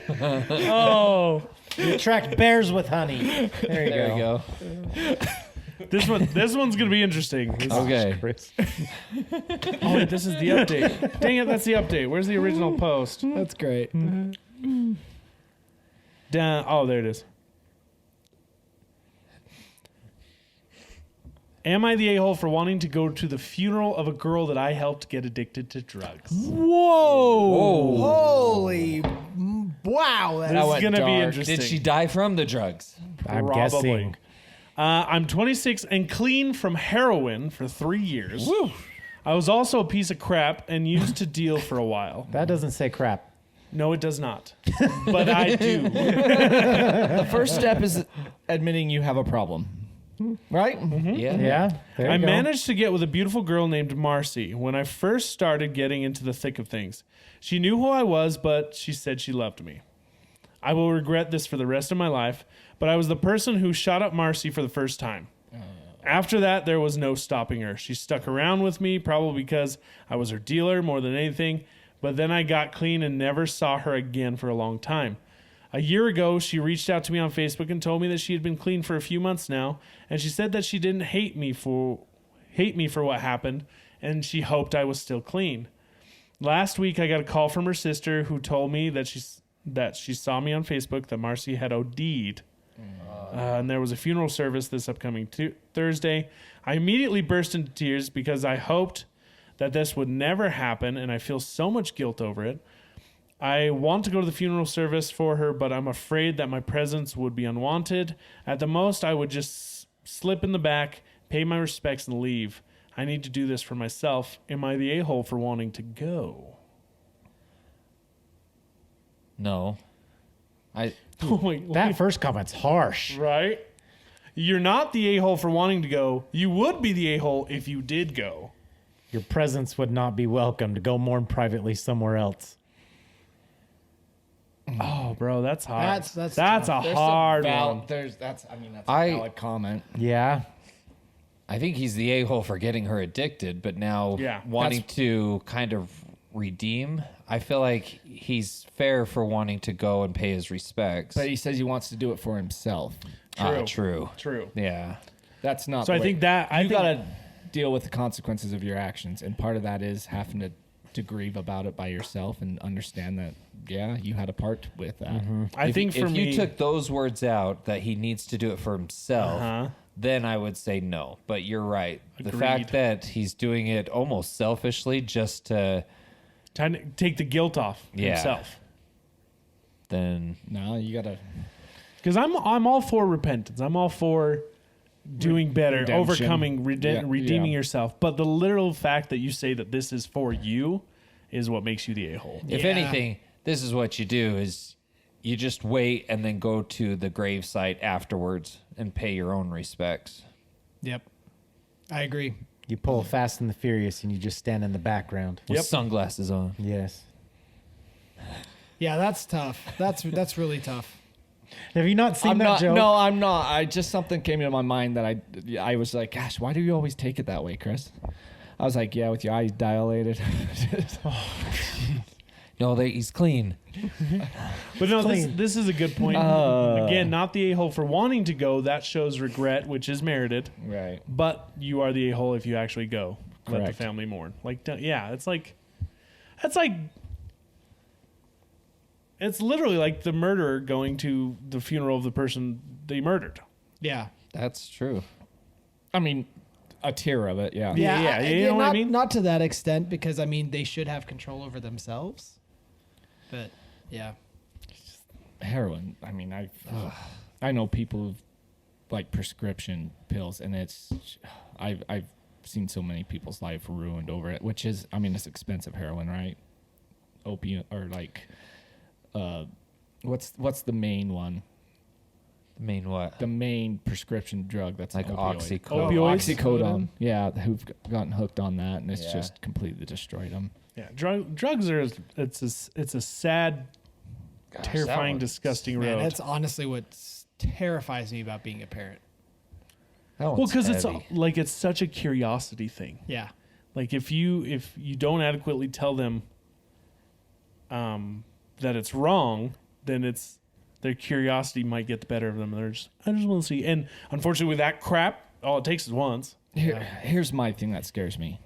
Oh, You attract bears with honey. There you There go. you go. this one's gonna be interesting. Okay. Chris. Oh, wait, this is the update. Dang it, that's the update. Where's the original post? That's great. Down. Oh, there it is. Am I the a-hole for wanting to go to the funeral of a girl that I helped get addicted to drugs? Whoa. Holy. Wow. This That, is went going to be dark. interesting. Did she die from the drugs? I'm Probably. guessing. I'm 26 and clean from heroin for 3 years. Woo. I was also a piece of crap and used to deal for a while. That doesn't say crap. No, it does not. But I do. The first step is admitting you have a problem, right? Yeah. Yeah. There I you go. managed to get with a beautiful girl named Marcy when I first started getting into the thick of things. She knew who I was, but she said she loved me. I will regret this for the rest of my life, but I was the person who shot up Marcy for the first time. After that, there was no stopping her. She stuck around with me, probably because I was her dealer more than anything, but then I got clean and never saw her again for a long time. A year ago, she reached out to me on Facebook and told me that she had been clean for a few months now, and she said that she didn't hate me for what happened, and she hoped I was still clean. Last week, I got a call from her sister who told me that she saw me on Facebook that Marcy had OD'd. And there was a funeral service this upcoming Thursday. I immediately burst into tears because I hoped that this would never happen, and I feel so much guilt over it. I want to go to the funeral service for her, but I'm afraid that my presence would be unwanted. At the most, I would just slip in the back, pay my respects, and leave. I need to do this for myself. Am I the a-hole for wanting to go? No. Oh my, That first comment's harsh. right? You're not the a-hole for wanting to go. You would be the a-hole if you did go. Your presence would not be welcome to go mourn privately somewhere else. Oh, bro, that's hard. That's That's a hard one. That's a I- valid comment. Yeah. I think he's the a-hole for getting her addicted, but now Yeah, wanting to kind of redeem. I feel like he's fair for wanting to go and pay his respects. But he says he wants to do it for himself. True. True. Yeah. That's not. So the I way- think that I you think, gotta deal with the consequences of your actions, and part of that is having to grieve about it by yourself and understand that you had a part with that. I think for if me, you took those words out that he needs to do it for himself, Uh-huh. then I would say no. But you're right. The Agreed. fact that he's doing it almost selfishly just to trying to take the guilt off Yeah. himself. then No, you gotta. Because I'm all for repentance. I'm all for doing better, Redemption. overcoming, redeeming Yeah. yourself. But the literal fact that you say that this is for you is what makes you the a-hole. if Yeah. anything, this is what you do is you just wait and then go to the grave site afterwards and pay your own respects. Yep. I agree. You pull Fast and the Furious and you just stand in the background. With Yep. sunglasses on. Yes. Yeah, that's tough. That's really tough. Have you not seen I'm that not. joke? No, I'm not. I just something came into my mind that I was like, gosh, why do you always take it that way, Chris? I was like, yeah, with your eyes dilated. No, he's clean. But no, clean. this is a good point. Again, not the a-hole for wanting to go. That shows regret, which is merited. Right. But you are the a-hole if you actually go. Let the Correct. family mourn. Like, yeah, it's literally like the murderer going to the funeral of the person they murdered. Yeah. That's true. I mean, a tier of it, yeah. Yeah, you know what I mean? Not to that extent, because I mean they should have control over themselves. But yeah. Heroin. I mean, I know people who've like prescription pills, and I've seen so many people's life ruined over it. Which is, I mean, it's expensive heroin, right? Opium or like, what's the main one? The main what? The main prescription drug that's Like an opioid. oxycodone. Opioids? Oxycodone. Yeah, who've gotten hooked on that, and it's Yeah. just completely destroyed them. Yeah, drugs are it's a sad, Gosh, terrifying, that disgusting Man, road. that's honestly what terrifies me about being a parent. Well, because it's such a curiosity thing. Yeah. Like if you don't adequately tell them that it's wrong, then their curiosity might get the better of them. I just want to see. And unfortunately, with that crap, all it takes is once. Here's my thing that scares me,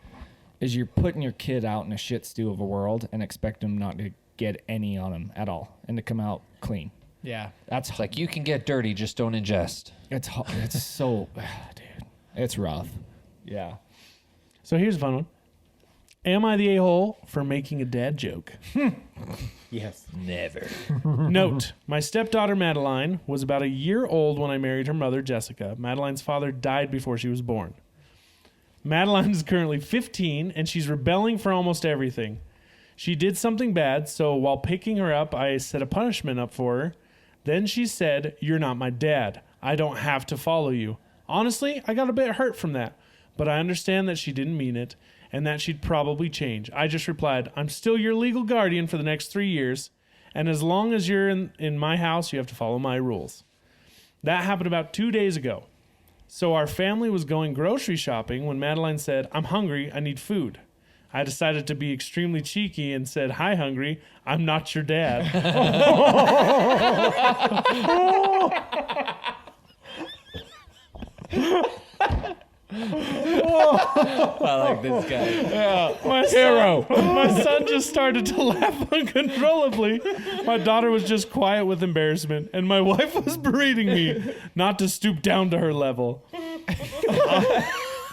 is you're putting your kid out in a shit stew of a world and expect him not to get any on him at all and to come out clean. Yeah. That's It's like you can get dirty, just don't ingest. it's so, dude, it's rough. Yeah. So here's a fun one. Am I the a-hole for making a dad joke? Yes. Never. Note, my stepdaughter Madeline was about a year old when I married her mother, Jessica. Madeline's father died before she was born. Madeline is currently 15, and she's rebelling for almost everything. She did something bad, so while picking her up, I set a punishment up for her. Then she said, "You're not my dad. I don't have to follow you." Honestly, I got a bit hurt from that, but I understand that she didn't mean it, and that she'd probably change. I just replied, "I'm still your legal guardian for the next 3 years, and as long as you're in my house, you have to follow my rules." That happened about 2 days ago. So our family was going grocery shopping when Madeline said, "I'm hungry, I need food." I decided to be extremely cheeky and said, "Hi, hungry, I'm not your dad." I like this guy. My son just started to laugh uncontrollably. My daughter was just quiet with embarrassment, and my wife was berating me not to stoop down to her level.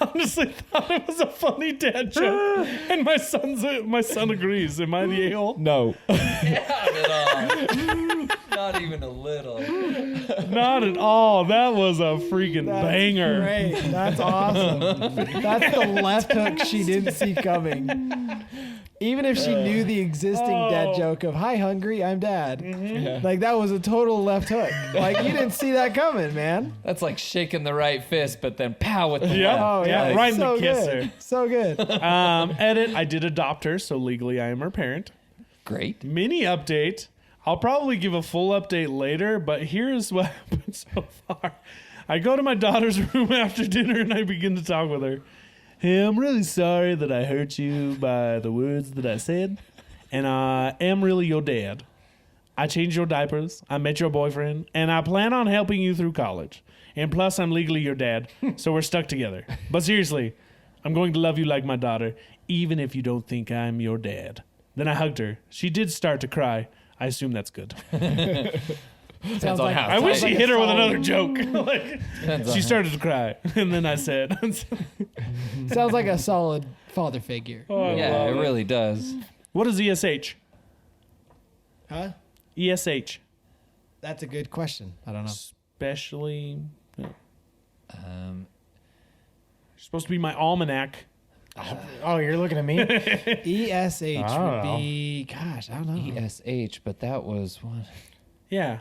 Honestly thought it was a funny dad joke, and my son agrees. Am I the a-hole? No. Not at all. Not even a little. Not at all. That was a freaking banger. Great. That's awesome. That's the left hook she didn't see coming. Even if she knew the existing dad joke of "Hi, hungry, I'm dad," like that was a total left hook. Like you didn't see that coming, man. That's like shaking the right fist, but then pow with the Yeah. left. Oh yeah, right in the so kisser. good, so good. Edit, I did adopt her, so legally I am her parent. Great. Mini update. I'll probably give a full update later, but here's what happened so far. I go to my daughter's room after dinner and I begin to talk with her. "Hey, I'm really sorry that I hurt you by the words that I said, and I am really your dad. I changed your diapers, I met your boyfriend, and I plan on helping you through college. And plus, I'm legally your dad, so we're stuck together. But seriously, I'm going to love you like my daughter, even if you don't think I'm your dad." Then I hugged her. She did start to cry. I assume that's good. Depends on how. I wish like she a hit her with solid- another joke. Like, she started to cry, and then I said, Sounds like a solid father figure. Yeah, it really does. "What is ESH?" Huh? ESH. That's a good question. I don't know. Especially, supposed to be my almanac. Oh, you're looking at me? ESH I would don't know. be, gosh, I don't know. ESH, but that was what? Yeah.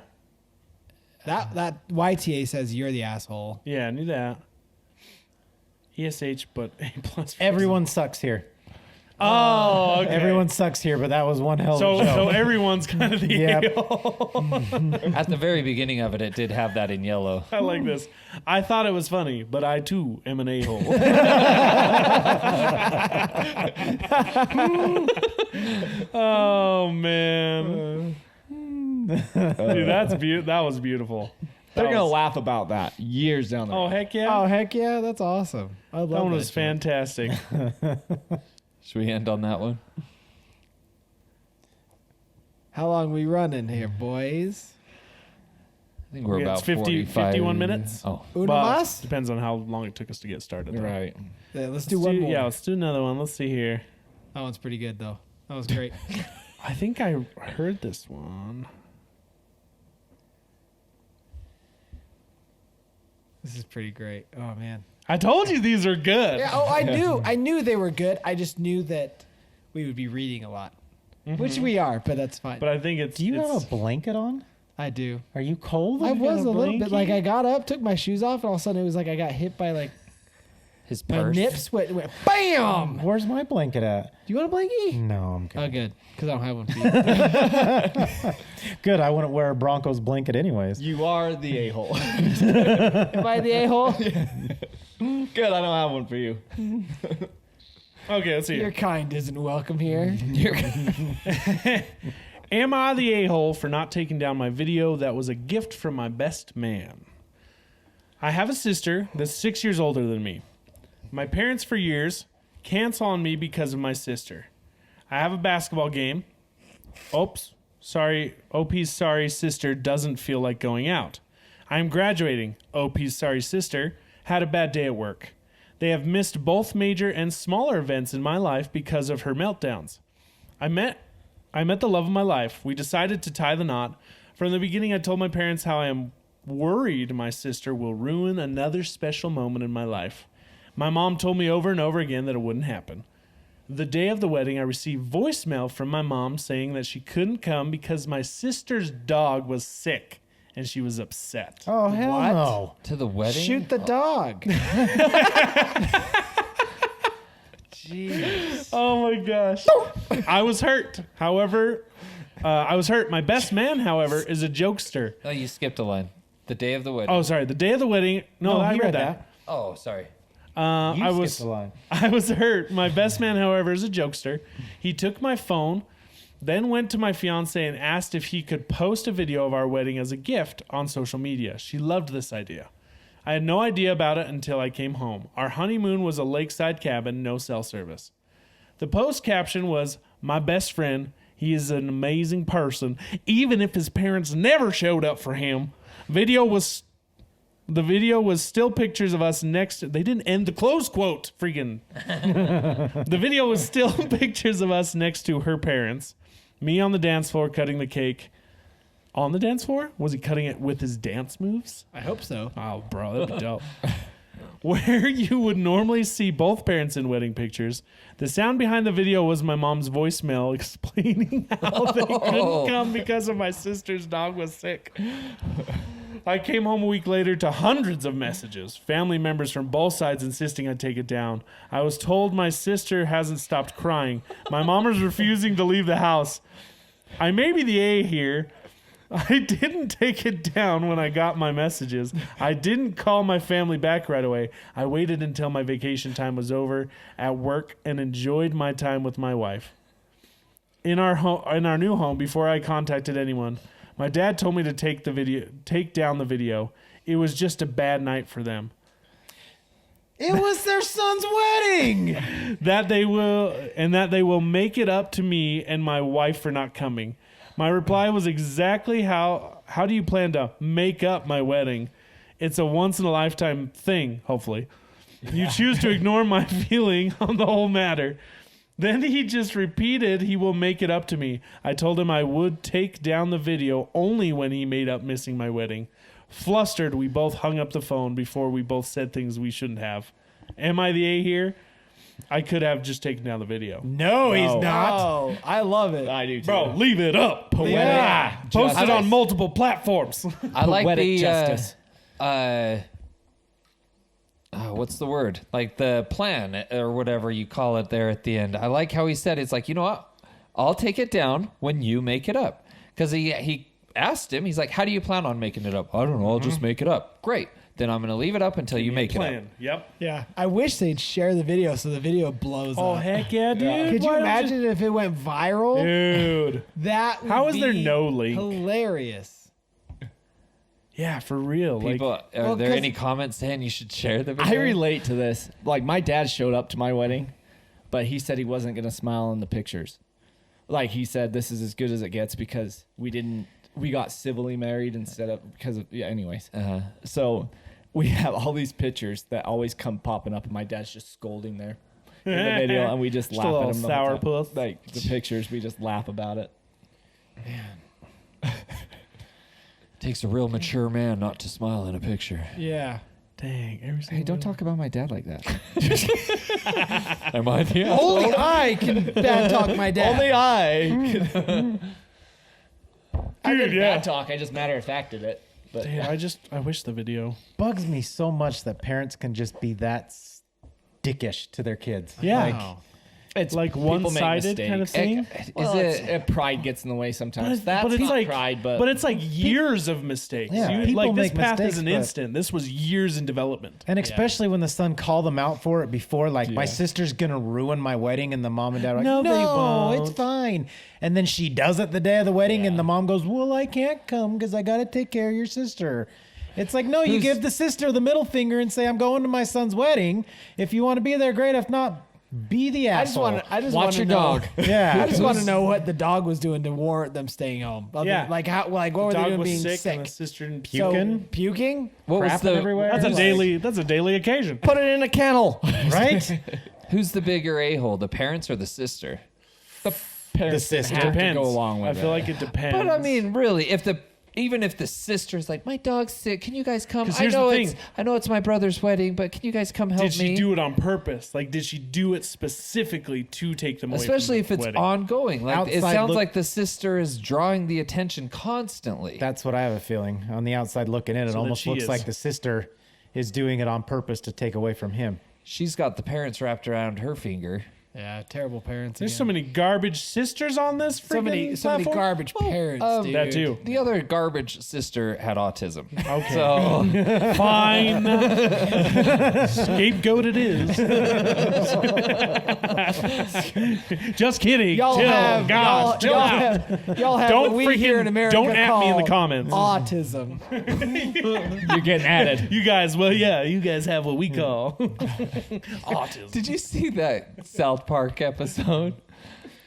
That YTA says you're the asshole. Yeah, I knew that. ESH, but A+. Everyone sucks here. Oh, okay. Everyone sucks here, but that was one hell of So a show. so everyone's kind of the Yep. a-hole. At the very beginning of it, it did have that in yellow. I like this. I thought it was funny, but I too am an a-hole. Oh man, dude, that was beautiful. They're That gonna was- laugh about that years down the road. Oh heck yeah! Oh heck yeah, that's awesome. I love that one that was show. fantastic. Should we end on that one? How long we running here, boys? I think we're Yeah, about it's 50 45. 51 minutes. Oh, Una Well, mas? depends on how long it took us to get started. Though. Right. Yeah, let's do one more. Yeah, let's do another one. Let's see here. That one's pretty good though. That was great. I think I heard this one. This is pretty great. Oh man. I told you these are good. Yeah. Oh, I knew. I knew they were good. I just knew that we would be reading a lot, which we are, but that's fine. But I think it's. Do you it's, have a blanket on? I do. Are you cold? I You got was a little bit blankie? like I got up, took my shoes off, and all of a sudden it was like I got hit by like his my purse. nips went bam. Where's my blanket at? Do you want a blankie? No, I'm good. Oh, good, because I don't have one for you. Good. I wouldn't wear a Broncos blanket anyways. You are the a-hole. Am I the a-hole? Good, I don't have one for you. Okay, let's see. Your Here. kind isn't welcome here. Am I the a-hole for not taking down my video that was a gift from my best man? I have a sister that's 6 years older than me. My parents for years cancel on me because of my sister. I have a basketball game. Oops. Sorry. OP's sorry sister doesn't feel like going out. I am graduating. OP's sorry sister had a bad day at work. They have missed both major and smaller events in my life because of her meltdowns. I met the love of my life. We decided to tie the knot. From the beginning, I told my parents how I am worried my sister will ruin another special moment in my life. My mom told me over and over again that it wouldn't happen. The day of the wedding, I received voicemail from my mom saying that she couldn't come because my sister's dog was sick and she was upset. Oh hell What? no! To the wedding? Shoot the dog. Oh my gosh. I was hurt. However, My best man, however, is a jokester. Oh, you skipped a line. The day of the wedding. Oh, sorry. The day of the wedding. No, I he read that. Oh, sorry. I was skipped the line. I was hurt. My best man, however, is a jokester. He took my phone, then went to my fiance and asked if he could post a video of our wedding as a gift on social media. She loved this idea. I had no idea about it until I came home. Our honeymoon was a lakeside cabin, no cell service. The post caption was, "My best friend, he is an amazing person, even if his parents never showed up for him." The video was still pictures of us next to, they didn't end the close quote, freaking. The video was still pictures of us next to her parents, me on the dance floor cutting the cake. On the dance floor? Was he cutting it with his dance moves? I hope so. Oh, bro, that'd be dope. Where you would normally see both parents in wedding pictures, the sound behind the video was my mom's voicemail explaining how they couldn't come because of my sister's dog was sick. I came home a week later to hundreds of messages, family members from both sides insisting I take it down. I was told my sister hasn't stopped crying. My mom is refusing to leave the house. I may be the A here. I didn't take it down when I got my messages. I didn't call my family back right away. I waited until my vacation time was over at work and enjoyed my time with my wife. In our new home, before I contacted anyone, my dad told me to take down the video. It was just a bad night for them. It was their son's wedding. That they will make it up to me and my wife for not coming. My reply was exactly how do you plan to make up my wedding? It's a once in a lifetime thing, hopefully. You choose to ignore my feeling on the whole matter. Then he just repeated he will make it up to me. I told him I would take down the video only when he made up missing my wedding. Flustered, we both hung up the phone before we both said things we shouldn't have. Am I the A here? I could have just taken down the video. No, he's not. Oh, I love it. I do too. Bro, leave it up. Yeah. Post it Justice. on multiple platforms. I like Poetic the justice. what's the word? Like the plan or whatever you call it there at the end. I like how he said it's like, you know what? I'll take it down when you make it up. Because he asked him, he's like, how do you plan on making it up? I don't know. I'll just make it up. Great. Then I'm going to leave it up until you make it up. Yep. Yeah. I wish they'd share the video so the video blows Oh, up. heck yeah, dude. Could you Why don't imagine if it went viral? Dude. That would How is there be no link? hilarious. Yeah, for real. People, Like, are Well, there 'cause- any comments saying you should share the video? I relate to this. Like my dad showed up to my wedding, but he said he wasn't going to smile in the pictures. Like he said, this is as good as it gets because we got civilly married instead of because of anyways. So we have all these pictures that always come popping up, and my dad's just scolding there in the video, and we just Just a laugh little at him. the whole time. sourpuss. Like the pictures, we just laugh about it. Takes a real mature man not to smile in a picture. Yeah. dang. Hey, don't talk about my dad like that. Am I the Only I can bad talk my dad. Only I. I Dude, didn't yeah. bad talk. I just matter of facted it. But Dude, I wish the video. Bugs me so much that parents can just be that dickish to their kids. Yeah. Like, it's Like people make one-sided kind of mistakes. thing. Well, Is it's- pride gets in the way sometimes. But That's it's not like pride, but it's like years of mistakes. Yeah, You- people like this make path mistakes, is an but- instant. This was years in development. and especially when the son called them out for it before, like my Yeah. sister's gonna ruin my wedding, and the mom and dad are like, No, no, they won't." it's fine. And then she does it the day of the wedding, and the mom goes, well, I can't come because I gotta take care of your sister. It's like, no, you give the sister the middle finger and say, I'm going to my son's wedding. If you want to be there, great. If not, be the I just asshole. want to. I just Watch want to your know. dog. Yeah. I just want to know what the dog was doing to warrant them staying home. Yeah. Like how? Like what were they Dog doing was being sick, sick? and the sister didn't So, puking? puking. What was Crapping the everywhere. That's a Like- That's a daily occasion. Put it in a kennel. right? Who's the bigger a-hole, the parents or the sister? parents sister. have to Depends. go along with I it. feel like it depends. But I mean, really, even if the sister's like, my dog's sick, can you guys come? 'Cause I here's the know thing. it's my brother's wedding, but can you guys come help did she me? do it on purpose? Like, did she do it specifically to take them away? Especially if from the it's wedding? ongoing. Like it Outside sounds look- like the sister is drawing the attention constantly. That's what I have a feeling. On the outside looking in, it So that almost she looks is. like the sister is doing it on purpose to take away from him. She's got the parents wrapped around her finger. Yeah, terrible parents. There's so many garbage sisters on this. so many platform. garbage parents, dude. That too. The other garbage sister had autism. Okay. So Fine. Scapegoat it is. Just kidding. Y'all Chill. have God, chill y'all out. y'all have Don't what we here in freaking- America don't at me in the call comments. autism. You're getting added. You guys, you guys have what we call autism. did you see that South Park episode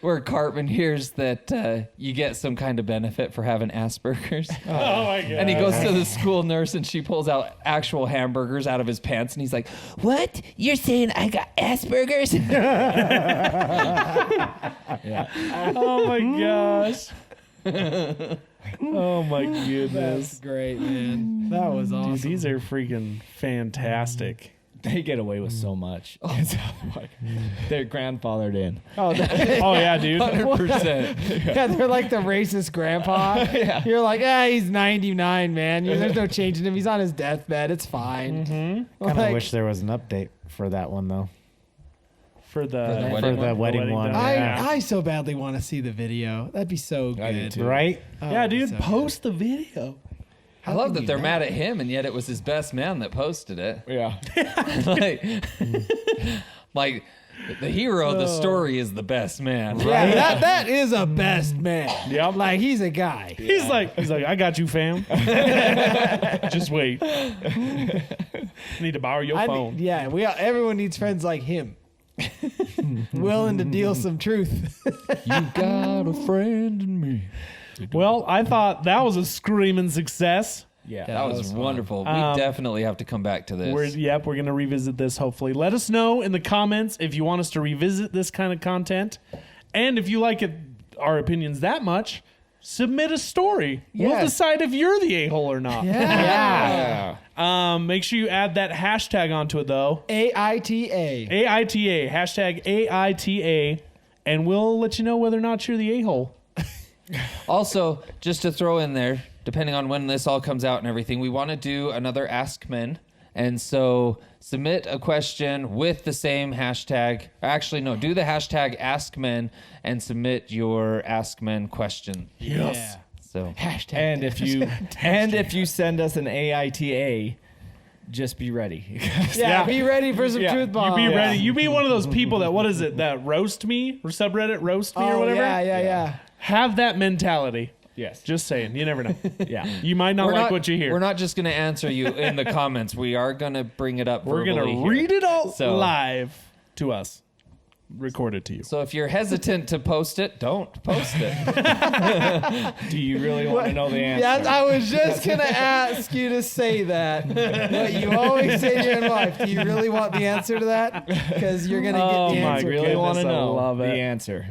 where Cartman hears that you get some kind of benefit for having Asperger's? Oh my god. And he goes to the school nurse and she pulls out actual hamburgers out of his pants and he's like, "What? You're saying I got Asperger's?" Oh my gosh. Oh my goodness. That's great, man. That was awesome. Dude, these are freaking fantastic. They get away with so much. It's like they're grandfathered in. Oh, Oh yeah, dude. 100%. yeah, they're like the racist grandpa. You're like, he's 99, man. There's no changing him. He's on his deathbed. It's fine. Mm-hmm. Kind of Like, wish there was an update for that one though. For the wedding one. Yeah. I so badly want to see the video. That'd be so good. I do too. Right? Oh, Yeah, that'd be dude, so post the video. I love can that you they're not? mad at him and yet it was his best man that posted it. Yeah. like the hero of the story is the best man. good. Yeah, that is a best man. Yep. Like he's a guy. He's like, I got you, fam. Just wait. Need to borrow your phone. Everyone needs friends like him. Willing to deal some truth. You got a friend in me. Well, I thought that was a screaming success. Yeah. That was wonderful. We definitely have to come back to this. We're gonna revisit this hopefully. Let us know in the comments if you want us to revisit this kind of content, and if you like our opinions that much, submit a story. We'll Yes. decide if you're the a-hole or not. Yeah. Make sure you add that hashtag onto it though. AITA. AITA, hashtag AITA, and we'll let you know whether or not you're the a-hole. Also, just to throw in there, depending on when this all comes out and everything, we want to do another Ask Men And so submit a question with the same hashtag. Actually, no, do the hashtag AskMen and submit your Ask Men question. Yes. So And if you send us an AITA, just be ready. Yeah, be ready for some truth You bombs. be ready. You be one of those people that, what is it, that roast me or subreddit roast me or Oh, whatever. yeah. Have that mentality. Yes. Just saying. You never know. Yeah. You might not like what you hear. We're not just going to answer you in the comments. We are going to bring it up. We're verbally gonna here. read it all So- live to us. Record it to you. So if you're hesitant to post it, don't post it. Do you really want to know the answer? Yeah, I was just gonna ask you to say that. What you always say to your wife. Do you really want the answer to that? Because you're gonna get the my answer. really want to goodness, I know love the it. answer.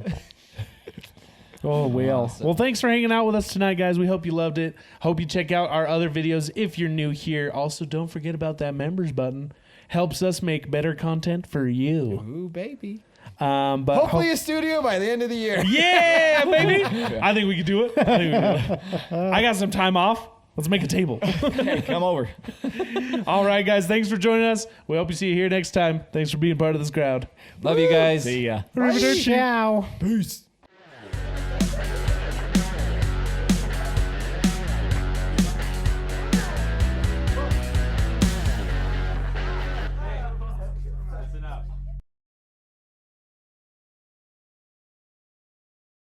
Oh, well. Well, thanks for hanging out with us tonight, guys. We hope you loved it. Hope you check out our other videos if you're new here. Also, don't forget about that members button. Helps us make better content for you. Ooh, baby. But Hopefully a studio by the end of the year. yeah, baby. I think we could do it. I got some time off. Let's make a table. Hey, come over. All right, guys. Thanks for joining us. We hope you see you here next time. Thanks for being part of this crowd. Love you guys. See ya. Arrivederci. Ciao. Peace.